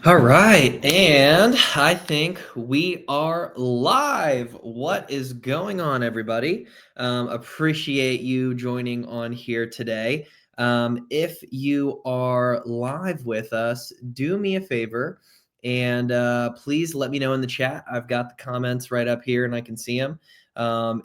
All right, and I think we are live. What is going on, everybody? Appreciate you joining on here today. If you are live with us, do me a favor and please let me know in the chat. I've got the comments right up here and I can see them.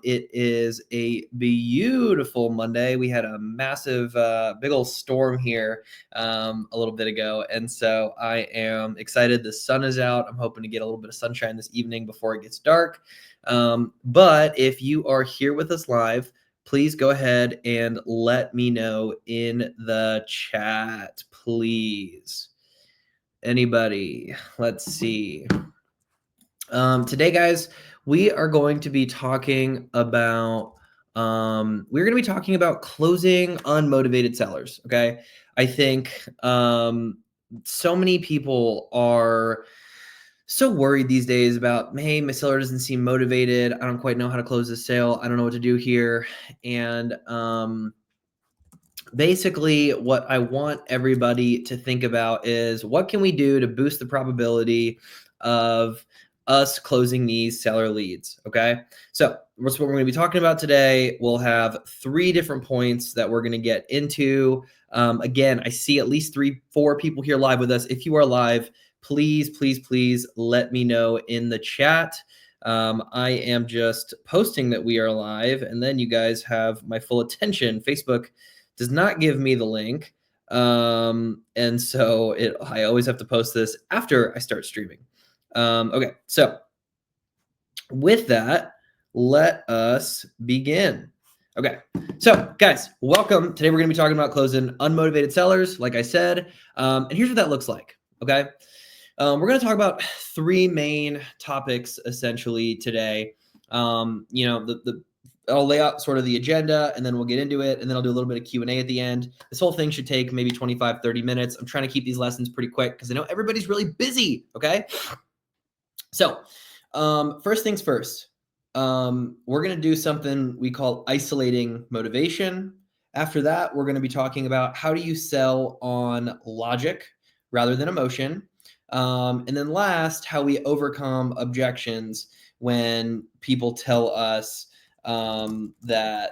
It is a beautiful Monday. We had a massive, big old storm here a little bit ago. And so I am excited. The sun is out. I'm hoping to get a little bit of sunshine this evening before it gets dark. But if you are here with us live, please go ahead and let me know in the chat, please. Anybody? Let's see. Today, guys, we are going to be talking about closing unmotivated sellers. Okay, I think so many people are so worried these days about, hey, my seller doesn't seem motivated. I don't quite know how to close this sale. I don't know what to do here, and basically what I want everybody to think about is what can we do to boost the probability of us closing these seller leads. Okay, so that's what we're going to be talking about today. We'll have 3 different points that we're going to get into. Again, I see at least 3-4 people here live with us. If you are live, please let me know in the chat. I am just posting that we are live, and then you guys have my full attention. Facebook does not give me the link. And so I always have to post this after I start streaming. Okay, so with that, let us begin. Okay, so guys, welcome. Today we're going to be talking about closing unmotivated sellers, like I said. And here's what that looks like. Okay, we're going to talk about 3 main topics essentially today. I'll lay out sort of the agenda and then we'll get into it, and then I'll do a little bit of Q&A at the end. This whole thing should take maybe 25-30 minutes. I'm trying to keep these lessons pretty quick because I know everybody's really busy. Okay, so first things first, we're going to do something we call isolating motivation. After that, we're going to be talking about how do you sell on logic rather than emotion. And then last, how we overcome objections when people tell us that,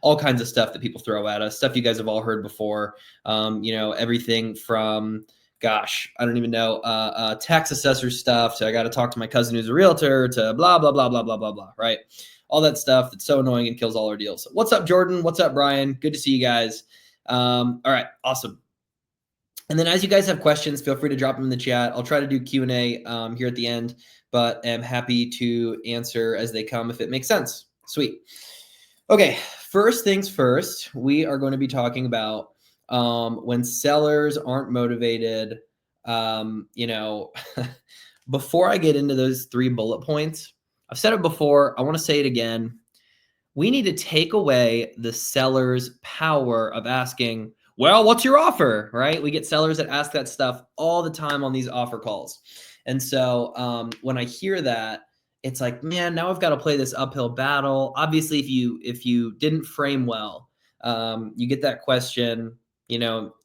all kinds of stuff that people throw at us, stuff you guys have all heard before. Everything from, gosh, I don't even know, tax assessor stuff to I got to talk to my cousin who's a realtor to blah, blah, blah, blah, blah, blah, blah, right? All that stuff that's so annoying and kills all our deals. What's up, Jordan? What's up, Brian? Good to see you guys. All right, awesome. And then as you guys have questions, feel free to drop them in the chat. I'll try to do Q&A here at the end, but am happy to answer as they come if it makes sense. Sweet. Okay, first things first, we are going to be talking about when sellers aren't motivated. Before I get into those 3 bullet points, I've said it before, I want to say it again. We need to take away the seller's power of asking, well, what's your offer, right? We get sellers that ask that stuff all the time on these offer calls. And so when I hear that, it's like, man, now I've got to play this uphill battle. Obviously, if you didn't frame well, you get that question,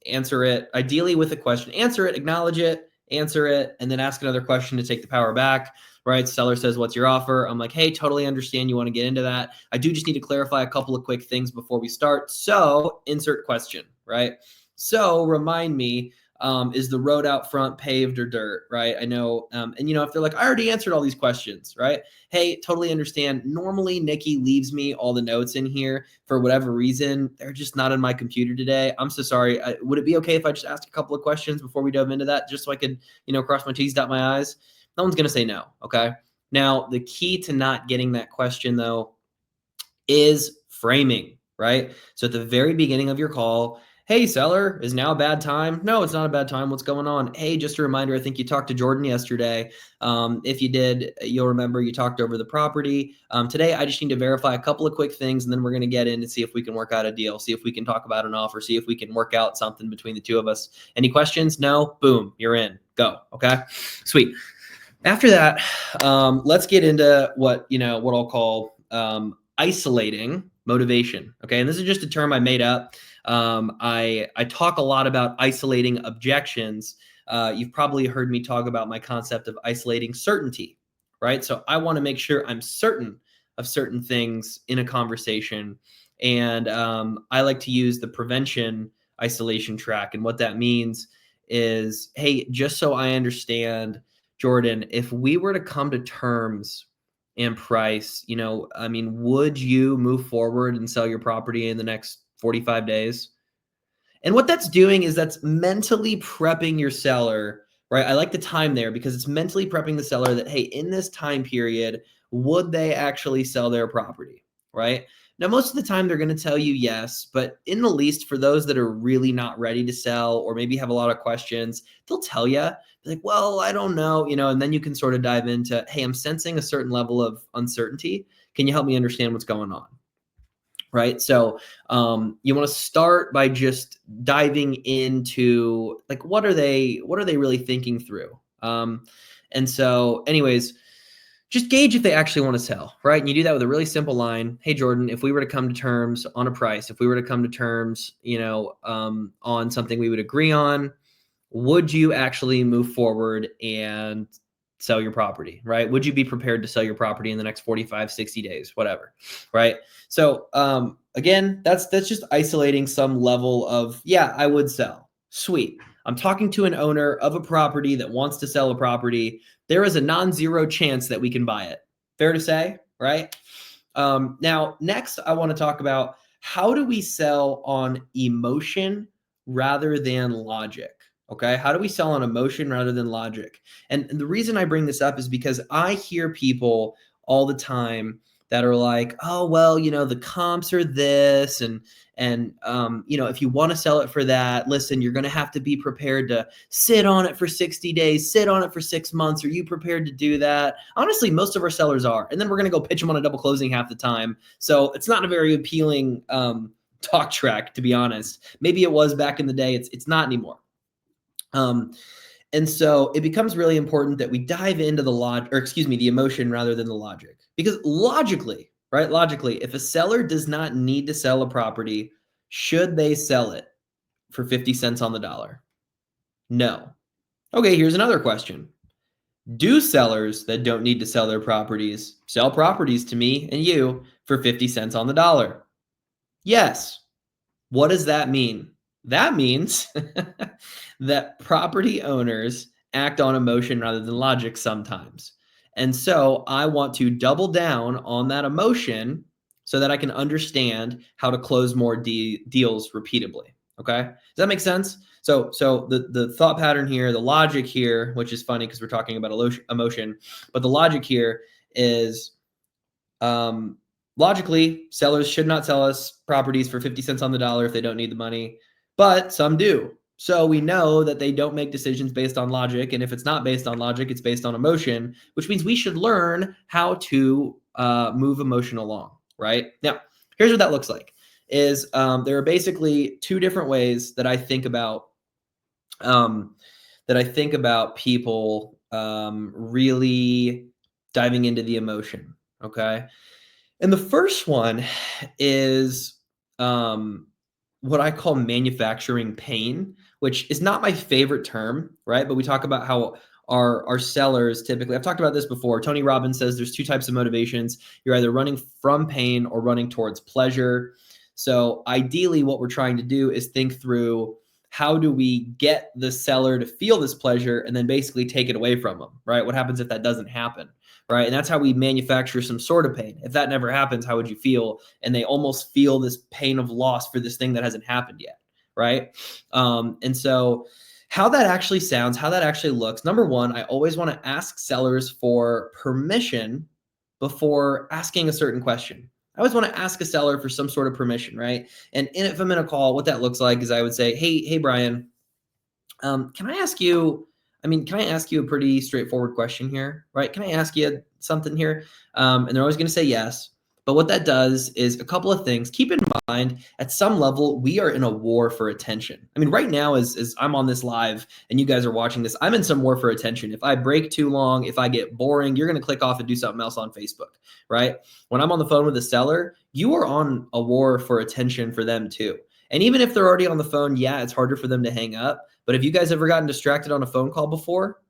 answer it ideally with a question, answer it, acknowledge it, answer it, and then ask another question to take the power back. Right? Seller says, what's your offer? I'm like, hey, totally understand you want to get into that. I do just need to clarify a couple of quick things before we start. So insert question, right? So remind me, is the road out front paved or dirt, right? I know, if they're like, I already answered all these questions, right? Hey, totally understand. Normally, Nikki leaves me all the notes in here for whatever reason. They're just not on my computer today. I'm so sorry. Would it be okay if I just asked a couple of questions before we dove into that, just so I could, cross my T's, dot my I's? No one's going to say no, okay? Now, the key to not getting that question, though, is framing, right? So at the very beginning of your call, hey, seller, is now a bad time? No, it's not a bad time. What's going on? Hey, just a reminder, I think you talked to Jordan yesterday. If you did, you'll remember you talked over the property. Today, I just need to verify a couple of quick things, and then we're going to get in and see if we can work out a deal, see if we can talk about an offer, see if we can work out something between the two of us. Any questions? No? Boom, you're in. Go, okay? Sweet. After that, let's get into what I'll call isolating motivation. Okay, and this is just a term I made up. I talk a lot about isolating objections, you've probably heard me talk about my concept of isolating certainty, right? So I want to make sure I'm certain of certain things in a conversation. And I like to use the prevention isolation track. And what that means is, hey, just so I understand, Jordan, if we were to come to terms and price, I mean, would you move forward and sell your property in the next 45 days? And what that's doing is that's mentally prepping your seller, right? I like the time there because it's mentally prepping the seller that, hey, in this time period, would they actually sell their property, right? Now, most of the time they're going to tell you yes, but in the least, for those that are really not ready to sell or maybe have a lot of questions, they'll tell you, like, well, I don't know, and then you can sort of dive into, hey, I'm sensing a certain level of uncertainty. Can you help me understand what's going on? Right. So you want to start by just diving into, like, what are they really thinking through? And so anyways, just gauge if they actually want to sell, right? And you do that with a really simple line. Hey, Jordan, if we were to come to terms on a price, if we were to come to terms, on something we would agree on, would you actually move forward and sell your property, right? Would you be prepared to sell your property in the next 45, 60 days, whatever, right? So again, that's just isolating some level of, yeah, I would sell. Sweet. I'm talking to an owner of a property that wants to sell a property. There is a non-zero chance that we can buy it. Fair to say, right? Now, next, I want to talk about, how do we sell on emotion rather than logic? Okay. How do we sell on emotion rather than logic? And the reason I bring this up is because I hear people all the time that are like, oh, well, the comps are this, and if you want to sell it for that, listen, you're going to have to be prepared to sit on it for 60 days, sit on it for 6 months. Are you prepared to do that? Honestly, most of our sellers are. And then we're going to go pitch them on a double closing half the time. So it's not a very appealing talk track, to be honest. Maybe it was back in the day. It's not anymore. And so it becomes really important that we dive into the emotion rather than the logic. Because logically, right? Logically, if a seller does not need to sell a property, should they sell it for 50 cents on the dollar? No. Okay, here's another question. Do sellers that don't need to sell their properties sell properties to me and you for 50 cents on the dollar? Yes. What does that mean? That means that property owners act on emotion rather than logic sometimes. And so I want to double down on that emotion so that I can understand how to close more deals repeatably. Okay. Does that make sense? So the thought pattern here, the logic here, which is funny because we're talking about emotion, but the logic here is, logically, sellers should not sell us properties for 50 cents on the dollar if they don't need the money, but some do. So we know that they don't make decisions based on logic. And if it's not based on logic, it's based on emotion, which means we should learn how to move emotion along, right? Now, here's what that looks like. There are basically two different ways that I think about people really diving into the emotion. Okay. And the first one is what I call manufacturing pain, which is not my favorite term, right? But we talk about how our sellers typically, I've talked about this before. Tony Robbins says there's two types of motivations. You're either running from pain or running towards pleasure. So ideally, what we're trying to do is think through, how do we get the seller to feel this pleasure and then basically take it away from them, right? What happens if that doesn't happen? Right. And that's how we manufacture some sort of pain. If that never happens, how would you feel? And they almost feel this pain of loss for this thing that hasn't happened yet. Right. And so how that actually sounds, how that actually looks. Number one, I always want to ask sellers for permission before asking a certain question. I always want to ask a seller for some sort of permission. Right. And if I'm in a call, what that looks like is I would say, hey, Brian, can I ask you a pretty straightforward question here, right? Can I ask you something here? And they're always going to say yes. But what that does is a couple of things. Keep in mind, at some level, we are in a war for attention. I mean, right now, as I'm on this live and you guys are watching this, I'm in some war for attention. If I break too long, if I get boring, you're going to click off and do something else on Facebook, right? When I'm on the phone with a seller, you are on a war for attention for them too. And even if they're already on the phone, yeah, it's harder for them to hang up. But have you guys ever gotten distracted on a phone call before?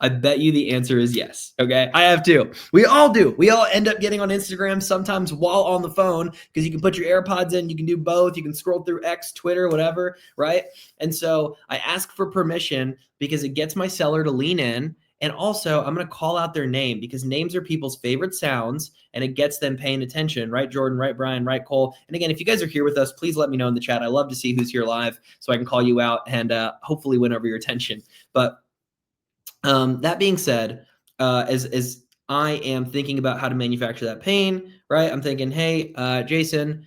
I bet you the answer is yes. Okay. I have too. We all do. We all end up getting on Instagram sometimes while on the phone because you can put your AirPods in, you can do both, you can scroll through X, Twitter, whatever, right? And so I ask for permission because it gets my seller to lean in. And also, I'm going to call out their name because names are people's favorite sounds and it gets them paying attention, right, Jordan, right, Brian, right, Cole? And again, if you guys are here with us, please let me know in the chat. I love to see who's here live so I can call you out and hopefully win over your attention. But that being said, as I am thinking about how to manufacture that pain, right? I'm thinking, hey, Jason,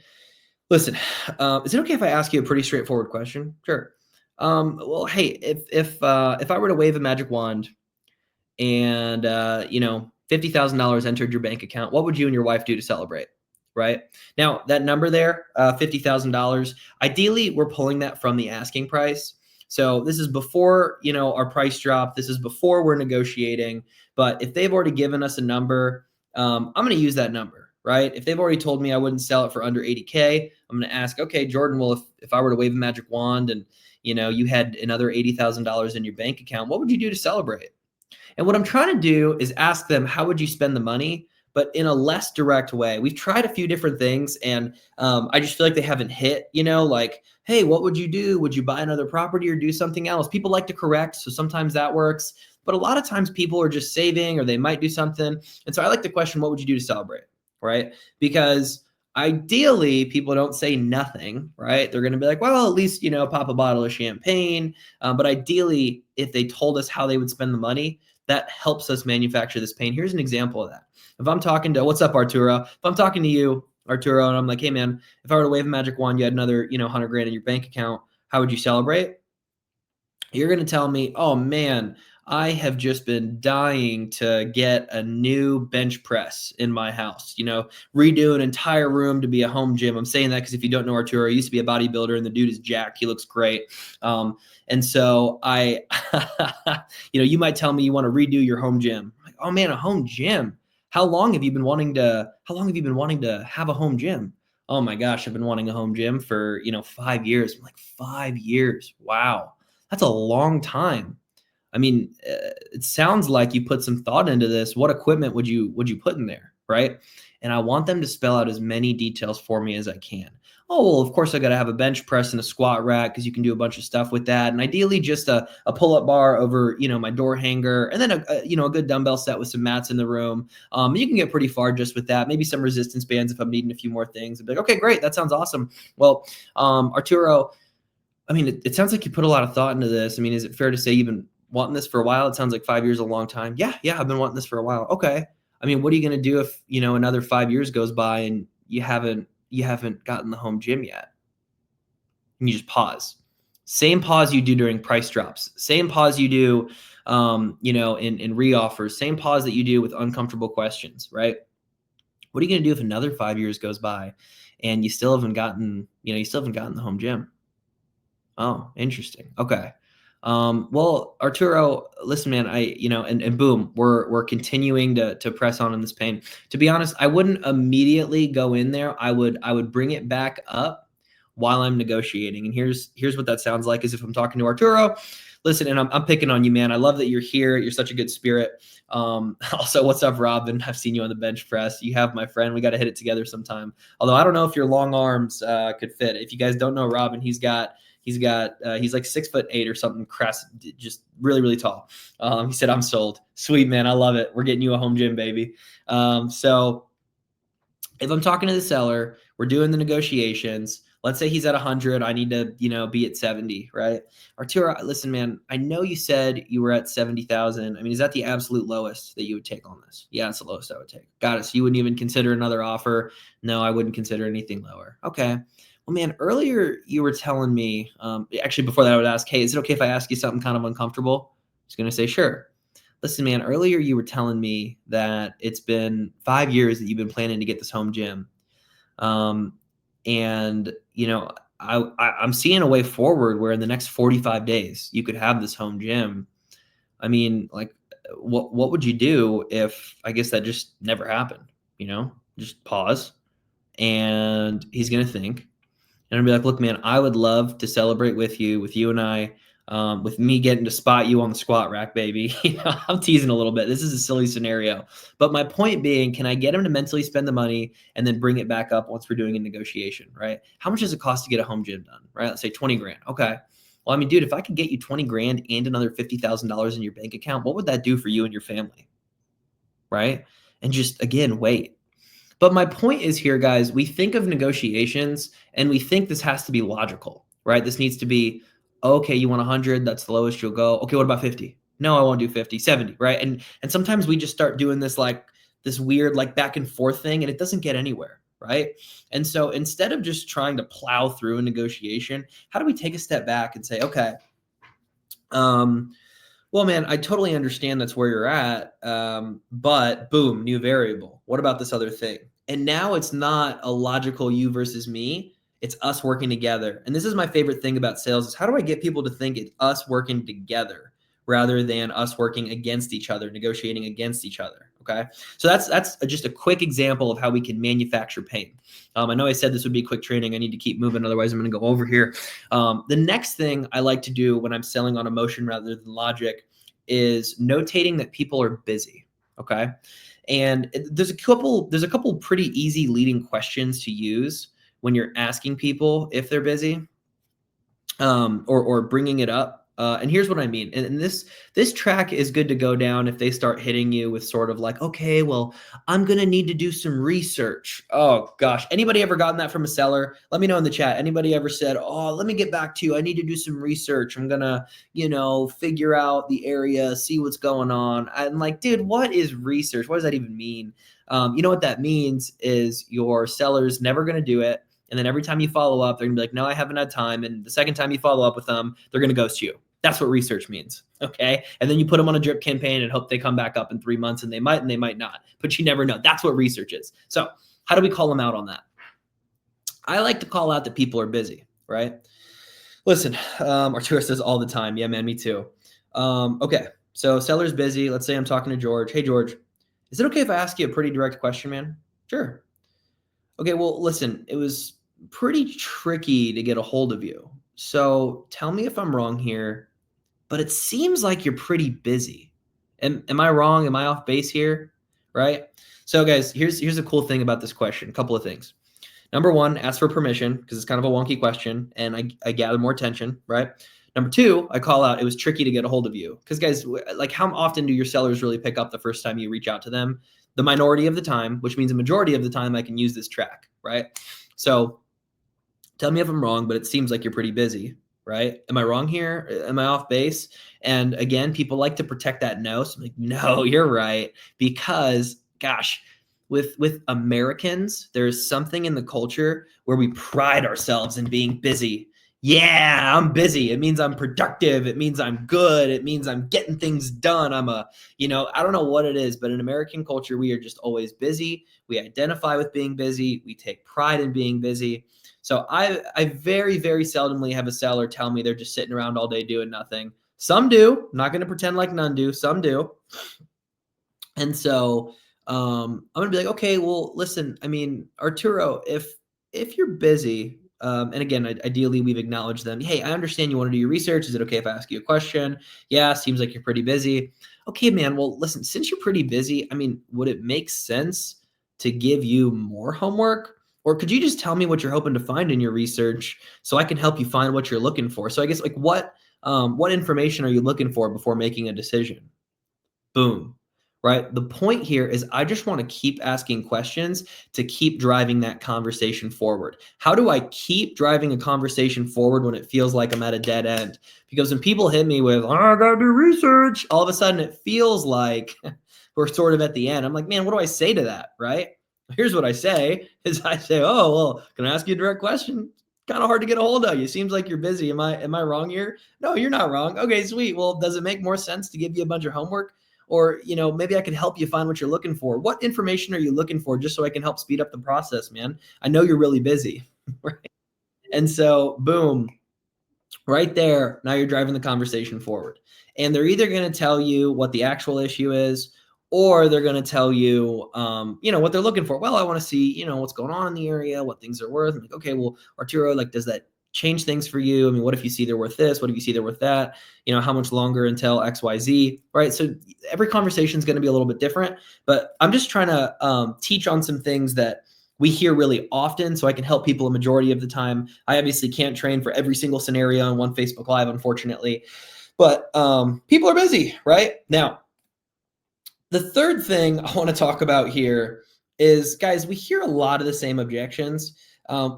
listen, is it okay if I ask you a pretty straightforward question? Sure. Well, hey, if I were to wave a magic wand and $50,000 entered your bank account, what would you and your wife do to celebrate? Right now, that number there, $50,000. Ideally, we're pulling that from the asking price. So this is before our price drop. This is before we're negotiating. But if they've already given us a number, I'm going to use that number. Right? If they've already told me I wouldn't sell it for under 80K, I'm going to ask, okay, Jordan, well, if I were to wave a magic wand and you had another $80,000 in your bank account, what would you do to celebrate? And what I'm trying to do is ask them, how would you spend the money? But in a less direct way. We've tried a few different things, and I just feel like they haven't hit, like, hey, what would you do? Would you buy another property or do something else? People like to correct, so sometimes that works. But a lot of times people are just saving or they might do something. And so I like the question, what would you do to celebrate? Right? Because ideally, people don't say nothing, right? They're going to be like, well, at least, pop a bottle of champagne. But ideally, if they told us how they would spend the money, that helps us manufacture this pain. Here's an example of that. If I'm talking to, what's up, Arturo? If I'm talking to you, Arturo, and I'm like, hey, man, if I were to wave a magic wand, you had another, 100 grand in your bank account, how would you celebrate? You're going to tell me, oh, man, I have just been dying to get a new bench press in my house, redo an entire room to be a home gym. I'm saying that because if you don't know Arturo, he used to be a bodybuilder and the dude is jacked. He looks great. And so you might tell me you want to redo your home gym. I'm like, oh man, a home gym. How long have you been wanting to have a home gym? Oh my gosh, I've been wanting a home gym for, 5 years. I'm like, 5 years. Wow. That's a long time. I mean, it sounds like you put some thought into this. What equipment would you put in there, right? And I want them to spell out as many details for me as I can. Oh, well, of course I got to have a bench press and a squat rack because you can do a bunch of stuff with that. And ideally just a pull-up bar over, my door hanger, and then a good dumbbell set with some mats in the room. You can get pretty far just with that. Maybe some resistance bands if I'm needing a few more things. I'd be like, okay, great. That sounds awesome. Well, Arturo, I mean, it sounds like you put a lot of thought into this. I mean, is it fair to say you've been wanting this for a while? It sounds like 5 years is a long time. Yeah, I've been wanting this for a while. Okay. I mean, what are you going to do if, another 5 years goes by and you haven't gotten the home gym yet? And you just pause. Same pause you do during price drops. Same pause you do, in reoffers. Same pause that you do with uncomfortable questions, right? What are you going to do if another 5 years goes by and you still haven't gotten the home gym? Oh, interesting. Okay. Well, Arturo, listen, man, and boom, we're continuing to press on in this pain. To be honest, I wouldn't immediately go in there. I would bring it back up while I'm negotiating. And here's what that sounds like is if I'm talking to Arturo, listen, and I'm picking on you, man. I love that you're here. You're such a good spirit. Also, what's up, Robin? I've seen you on the bench press. You have my friend. We got to hit it together sometime. Although I don't know if your long arms could fit. If you guys don't know Robin, he's like 6'8" or something, just really, really tall. He said, I'm sold. Sweet, man. I love it. We're getting you a home gym, baby. So if I'm talking to the seller, we're doing the negotiations. Let's say he's at 100. I need to, be at 70, right? Arturo, listen, man, I know you said you were at 70,000. I mean, is that the absolute lowest that you would take on this? Yeah, it's the lowest I would take. Got it. So you wouldn't even consider another offer? No, I wouldn't consider anything lower. Okay. Well, man, earlier you were telling me, actually before that I would ask, hey, is it okay if I ask you something kind of uncomfortable? I was going to say, sure. Listen, man, earlier you were telling me that it's been 5 years that you've been planning to get this home gym. And, I'm seeing a way forward where in the next 45 days you could have this home gym. I mean, like, what would you do if, I guess, that just never happened? Just pause. And he's going to think. And I'd be like, look, man, I would love to celebrate with you and I, with me getting to spot you on the squat rack, baby. I'm teasing a little bit. This is a silly scenario. But my point being, can I get him to mentally spend the money and then bring it back up once we're doing a negotiation, right? How much does it cost to get a home gym done, right? Let's say 20 grand. Okay. Well, I mean, dude, if I could get you 20 grand and another $50,000 in your bank account, what would that do for you and your family, right? And just, again, wait. But my point is here, guys, we think of negotiations and we think this has to be logical, right? This needs to be, okay, you want 100, that's the lowest you'll go. Okay, what about 50? No, I won't do 50, 70, right? And sometimes we just start doing this like this weird like back and forth thing and it doesn't get anywhere, right? And so instead of just trying to plow through a negotiation, how do we take a step back and say, okay, well, man, I totally understand that's where you're at, but boom, new variable. What about this other thing? And now it's not a logical you versus me. It's us working together. And this is my favorite thing about sales is how do I get people to think it's us working together rather than us working against each other, negotiating against each other. Okay. So that's just a quick example of how we can manufacture pain. I know I said this would be quick training. I need to keep moving. Otherwise, I'm going to go over here. The next thing I like to do when I'm selling on emotion rather than logic is notating that people are busy. Okay. And there's a couple pretty easy leading questions to use when you're asking people if they're busy, or bringing it up. And here's what I mean. And this track is good to go down if they start hitting you with sort of like, okay, well, I'm gonna need to do some research. Oh gosh, anybody ever gotten that from a seller? Let me know in the chat. Anybody ever said, oh, let me get back to you. I need to do some research. I'm gonna, figure out the area, see what's going on. I'm like, dude, what is research? What does that even mean? You know what that means is your seller's never gonna do it. And then every time you follow up, they're gonna be like, no, I haven't had time. And the second time you follow up with them, they're gonna ghost you. That's what research means, okay? And then you put them on a drip campaign and hope they come back up in 3 months, and they might not, but you never know. That's what research is. So how do we call them out on that? I like to call out that people are busy, right? Listen, Arturo says all the time. Yeah, man, me too. Okay, so seller's busy. Let's say I'm talking to George. Hey, George, is it okay if I ask you a pretty direct question, man? Sure. Okay, well, listen, it was pretty tricky to get a hold of you. So tell me if I'm wrong here, but it seems like you're pretty busy. Am I wrong? Am I off base here? Right? So guys, here's a cool thing about this question. A couple of things. Number one, ask for permission because it's kind of a wonky question and I gather more attention, right? Number two, I call out, it was tricky to get a hold of you. Because guys, like how often do your sellers really pick up the first time you reach out to them? The minority of the time, which means a majority of the time I can use this track, right? So tell me if I'm wrong, but it seems like you're pretty busy, right? Am I wrong here? Am I off base? And again, people like to protect that no. So I'm like, no, you're right. Because gosh, with Americans, there's something in the culture where we pride ourselves in being busy. Yeah, I'm busy. It means I'm productive. It means I'm good. It means I'm getting things done. I don't know what it is, but in American culture, we are just always busy. We identify with being busy. We take pride in being busy. So I very, very seldomly have a seller tell me they're just sitting around all day doing nothing. Some do. I'm not going to pretend like none do. Some do. And so I'm gonna be like, okay, well, listen, I mean, Arturo, if you're busy, and again, ideally we've acknowledged them. Hey, I understand you want to do your research. Is it okay if I ask you a question? Yeah, seems like you're pretty busy. Okay, man. Well, listen, since you're pretty busy, I mean, would it make sense to give you more homework? Or could you just tell me what you're hoping to find in your research so I can help you find what you're looking for? So I guess like what information are you looking for before making a decision? Boom. Right. The point here is I just want to keep asking questions to keep driving that conversation forward. How do I keep driving a conversation forward when it feels like I'm at a dead end? Because when people hit me with, oh, I got to do research, all of a sudden it feels like we're sort of at the end. I'm like, man, what do I say to that? Right. Here's what I say is I say, oh, well, can I ask you a direct question? Kind of hard to get a hold of you. Seems like you're busy. Am I wrong here? No, you're not wrong. Okay, sweet. Well, does it make more sense to give you a bunch of homework? Or, maybe I can help you find what you're looking for. What information are you looking for just so I can help speed up the process, man? I know you're really busy, right? And so, boom, right there, now you're driving the conversation forward. And they're either going to tell you what the actual issue is, or they're going to tell you, what they're looking for. Well, I want to see, what's going on in the area, what things are worth. I'm like, okay, well, Arturo, like, does that change things for you? I mean, what if you see they're worth this? What if you see they're worth that? How much longer until X, Y, Z, right? So every conversation is going to be a little bit different, but I'm just trying to teach on some things that we hear really often so I can help people a majority of the time. I obviously can't train for every single scenario on one Facebook Live, unfortunately, but people are busy, right? Now, the third thing I want to talk about here is, guys, we hear a lot of the same objections.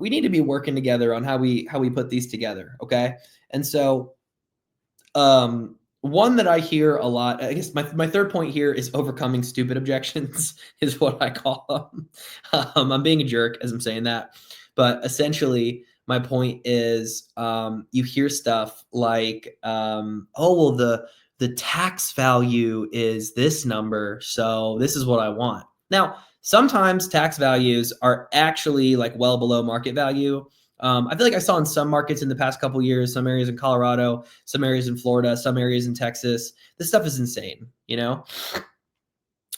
We need to be working together on how we put these together, okay? And so, one that I hear a lot, I guess my third point here is overcoming stupid objections is what I call them. I'm being a jerk as I'm saying that, but essentially my point is, you hear stuff like, oh, well, the tax value is this number, so this is what I want. Now, sometimes tax values are actually like well below market value. I feel like I saw in some markets in the past couple of years, some areas in Colorado, some areas in Florida, some areas in Texas. This stuff is insane,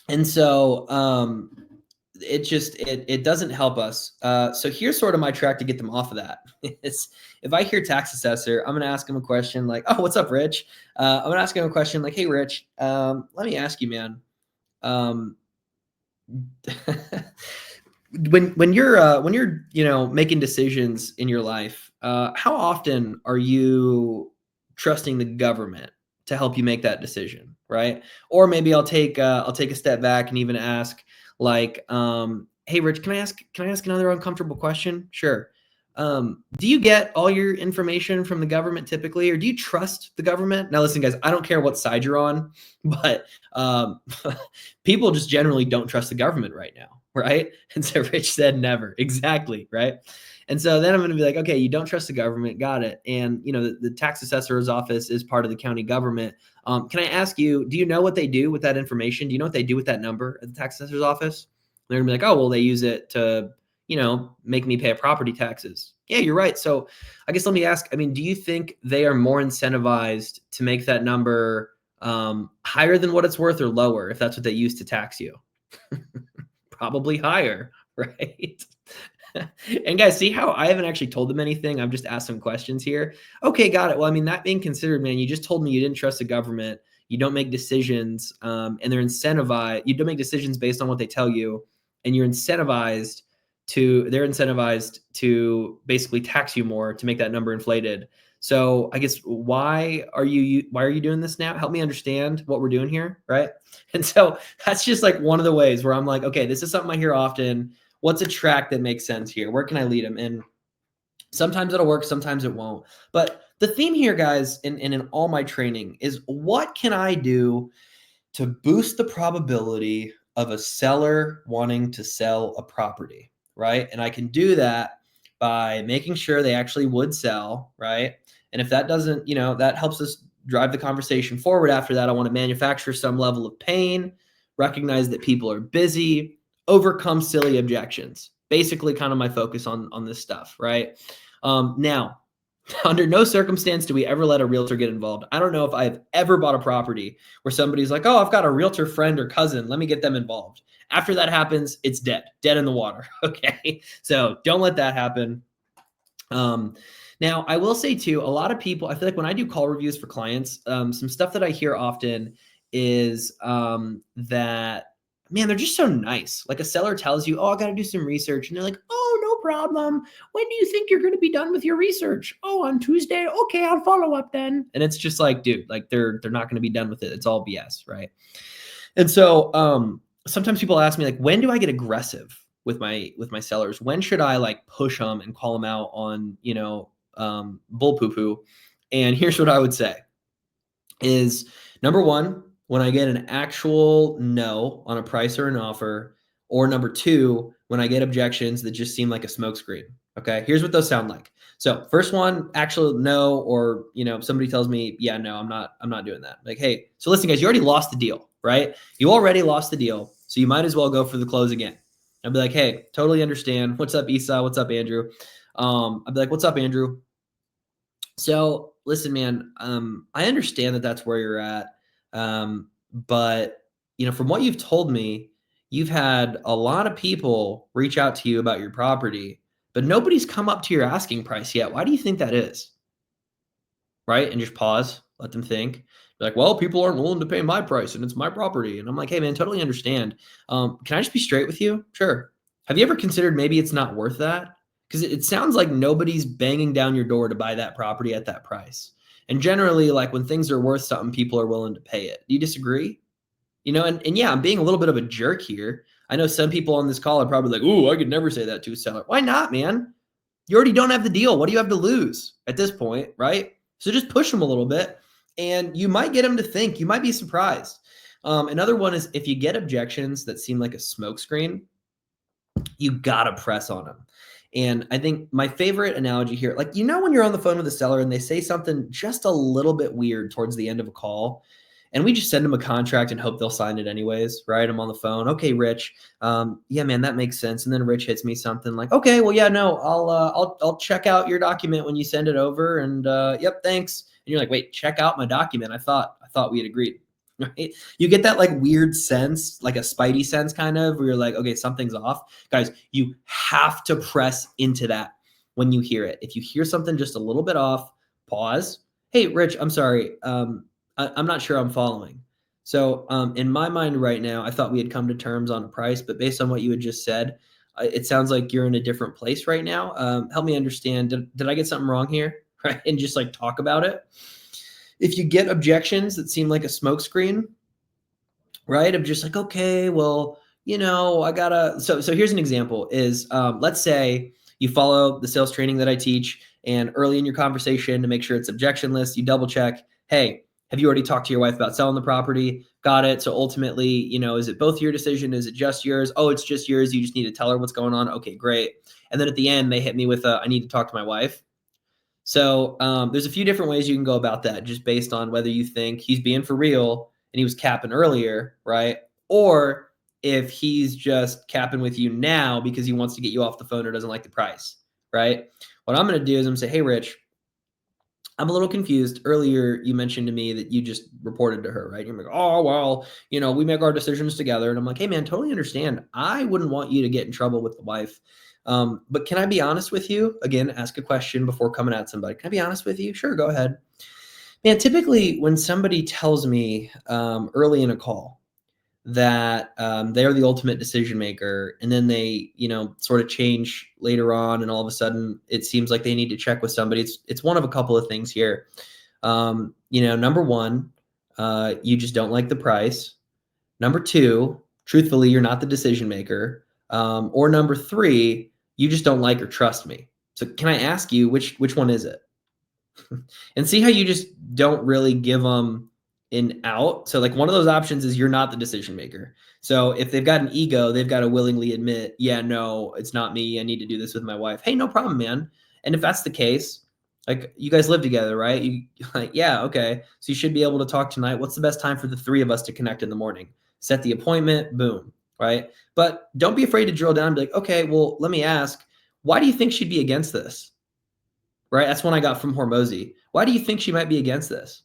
And so it doesn't help us. So here's sort of my track to get them off of that. It's, if I hear tax assessor, I'm gonna ask him a question like, "Oh, what's up, Rich?" I'm gonna ask him a question like, "Hey, Rich, let me ask you, man. Um, when you're making decisions in your life, how often are you trusting the government to help you make that decision, right? Or maybe I'll take a step back and even ask like, hey, Rich, can I ask another uncomfortable question? Sure. Do you get all your information from the government typically, or do you trust the government? Now listen, guys, I don't care what side you're on, but people just generally don't trust the government right now, right? And so Rich said never. Exactly, right? And so then I'm going to be like, okay, you don't trust the government, got it. And the tax assessor's office is part of the county government. Can I ask you, do you know what they do with that information? Do you know what they do with that number at the tax assessor's office? They're gonna be like, oh, well, they use it to, make me pay property taxes. Yeah, you're right. So I guess let me ask, I mean, do you think they are more incentivized to make that number higher than what it's worth or lower if that's what they use to tax you? Probably higher, right? And guys, see how I haven't actually told them anything? I've just asked some questions here. Okay, got it. Well, I mean, that being considered, man, you just told me you didn't trust the government. You don't make decisions, and they're incentivized. You don't make decisions based on what they tell you, and they're incentivized to basically tax you more to make that number inflated. So I guess why are you doing this now? Help me understand what we're doing here, right? And so that's just like one of the ways where I'm like, okay, this is something I hear often. What's a track that makes sense here? Where can I lead them? And sometimes it'll work, sometimes it won't. But the theme here, guys, and in all my training is, what can I do to boost the probability of a seller wanting to sell a property, right? And I can do that by making sure they actually would sell, right? And if that doesn't, that helps us drive the conversation forward. After that, I want to manufacture some level of pain, recognize that people are busy, overcome silly objections. Basically, kind of my focus on this stuff, right? Now, under no circumstance do we ever let a realtor get involved. I don't know if I've ever bought a property where somebody's like, oh, I've got a realtor friend or cousin, let me get them involved. After that happens, it's dead in the water. Okay. So don't let that happen. Now I will say too, a lot of people, I feel like when I do call reviews for clients, some stuff that I hear often is that, man, they're just so nice. Like a seller tells you, oh, I got to do some research. And they're like, oh, no problem. When do you think you're going to be done with your research? Oh, on Tuesday. Okay, I'll follow up then. And it's just like, dude, like they're not going to be done with it. It's all BS, right? And so sometimes people ask me like, when do I get aggressive with my sellers? When should I like push them and call them out on, bull poo poo? And here's what I would say is, number one, when I get an actual no on a price or an offer, or number two, when I get objections that just seem like a smokescreen. Okay, here's what those sound like. So first one, actual no, or somebody tells me, yeah, no, I'm not doing that. Like, hey, so listen, guys, you already lost the deal, right? You already lost the deal, so you might as well go for the close again. I'll be like, hey, totally understand. What's up, Isa? What's up, Andrew? I'll be like, what's up, Andrew? So listen, man, I understand that that's where you're at. But from what you've told me, you've had a lot of people reach out to you about your property, but nobody's come up to your asking price yet. Why do you think that is? Right? And just pause, let them think. Be like, well, people aren't willing to pay my price and it's my property. And I'm like, hey, man, totally understand. Can I just be straight with you? Sure. Have you ever considered maybe it's not worth that? Because it sounds like nobody's banging down your door to buy that property at that price. And generally, like when things are worth something, people are willing to pay it. Do you disagree? And yeah, I'm being a little bit of a jerk here. I know some people on this call are probably like, ooh, I could never say that to a seller. Why not, man? You already don't have the deal. What do you have to lose at this point, right? So just push them a little bit and you might get them to think. You might be surprised. Another one is if you get objections that seem like a smokescreen, you got to press on them. And I think my favorite analogy here, like, when you're on the phone with a seller and they say something just a little bit weird towards the end of a call, and we just send them a contract and hope they'll sign it anyways, right? I'm on the phone. Okay, Rich. Yeah, man, that makes sense. And then Rich hits me something like, okay, well, yeah, no, I'll check out your document when you send it over. And yep, thanks. And you're like, wait, check out my document. I thought we had agreed. Right? You get that like weird sense, like a spidey sense kind of, where you're like, okay, something's off. Guys, you have to press into that when you hear it. If you hear something just a little bit off, pause. Hey, Rich, I'm sorry. I'm not sure I'm following. So in my mind right now, I thought we had come to terms on a price, but based on what you had just said, it sounds like you're in a different place right now. Help me understand. Did I get something wrong here? Right. And just like talk about it. If you get objections that seem like a smokescreen, right? Of just like, okay, well, I gotta. So here's an example is let's say you follow the sales training that I teach and early in your conversation to make sure it's objectionless, you double check, hey, have you already talked to your wife about selling the property? Got it. So ultimately, is it both your decision? Is it just yours? Oh, it's just yours. You just need to tell her what's going on. Okay, great. And then at the end, they hit me with I need to talk to my wife. So there's a few different ways you can go about that, just based on whether you think he's being for real and he was capping earlier, right? Or if he's just capping with you now because he wants to get you off the phone or doesn't like the price, right? What I'm going to do is I'm going to say, hey, Rich, I'm a little confused. Earlier, you mentioned to me that you just reported to her, right? You're like, oh, well, we make our decisions together. And I'm like, hey, man, totally understand. I wouldn't want you to get in trouble with the wife. But can I be honest with you? Again, ask a question before coming at somebody. Can I be honest with you? Sure, go ahead. Man, typically when somebody tells me early in a call that they're the ultimate decision maker, and then they, sort of change later on, and all of a sudden it seems like they need to check with somebody. It's one of a couple of things here. Number one, you just don't like the price. Number two, truthfully, you're not the decision maker. Or number three, you just don't like or trust me. So can I ask you which one is it? And see how you just don't really give them an out. So like one of those options is you're not the decision maker. So if they've got an ego, they've got to willingly admit, yeah, no, it's not me. I need to do this with my wife. Hey, no problem, man. And if that's the case, like you guys live together, right? You like, yeah, okay. So you should be able to talk tonight. What's the best time for the three of us to connect in the morning? Set the appointment, boom, right? But don't be afraid to drill down and be like, okay, well, let me ask, why do you think she'd be against this? Right? That's one I got from Hormozy. Why do you think she might be against this?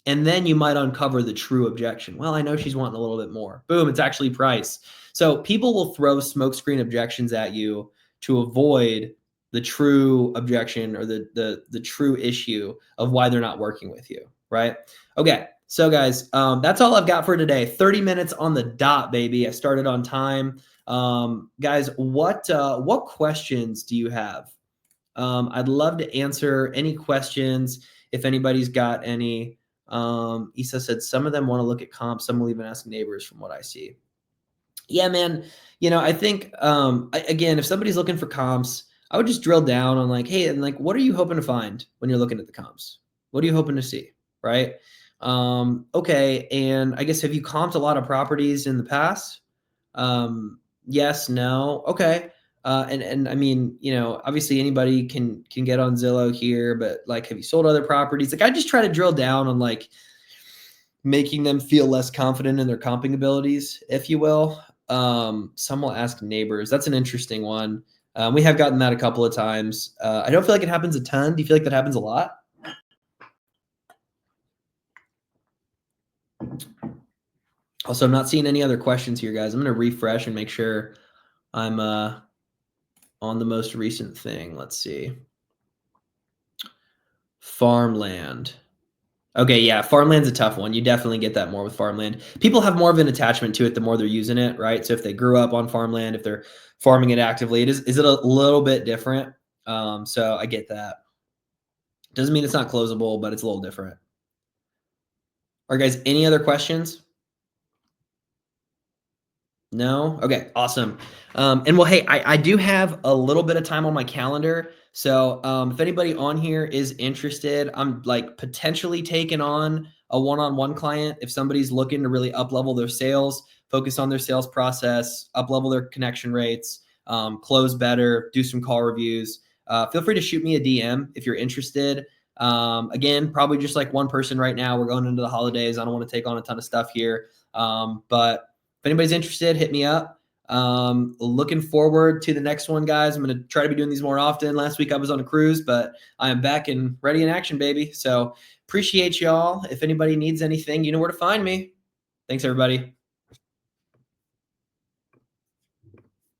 And then you might uncover the true objection. Well, I know she's wanting a little bit more. Boom, it's actually price. So people will throw smokescreen objections at you to avoid the true objection or the true issue of why they're not working with you, right? Okay, so guys, that's all I've got for today. 30 minutes on the dot, baby. I started on time. Guys, what questions do you have? I'd love to answer any questions if anybody's got any. Isa said some of them want to look at comps, some will even ask neighbors from what I see. Yeah, man. I think again, if somebody's looking for comps, I would just drill down on like, hey, and like, what are you hoping to find when you're looking at the comps? What are you hoping to see? Right. Okay. And I guess have you comped a lot of properties in the past? Yes, no. Okay. And I mean, obviously anybody can get on Zillow here, but like, have you sold other properties? Like, I just try to drill down on like making them feel less confident in their comping abilities, if you will. Some will ask neighbors. That's an interesting one. We have gotten that a couple of times. I don't feel like it happens a ton. Do you feel like that happens a lot? Also, I'm not seeing any other questions here, guys. I'm going to refresh and make sure I'm on the most recent thing. Let's see. Farmland. Okay, yeah, farmland's a tough one. You definitely get that more with farmland. People have more of an attachment to it the more they're using it, right? So if they grew up on farmland, if they're farming it actively, is it a little bit different? So I get that. Doesn't mean it's not closable, but it's a little different. All right, guys, any other questions? No? Okay, awesome. And well, hey, I do have a little bit of time on my calendar. So if anybody on here is interested, I'm like potentially taking on a one-on-one client. If somebody's looking to really up-level their sales, focus on their sales process, up-level their connection rates, close better, do some call reviews, feel free to shoot me a DM if you're interested. Again, probably just like one person right now. We're going into the holidays. I don't want to take on a ton of stuff here. But if anybody's interested, hit me up. Looking forward to the next one, guys. I'm going to try to be doing these more often. Last week I was on a cruise, but I am back and ready in action, baby. So appreciate y'all. If anybody needs anything, you know where to find me. Thanks, everybody.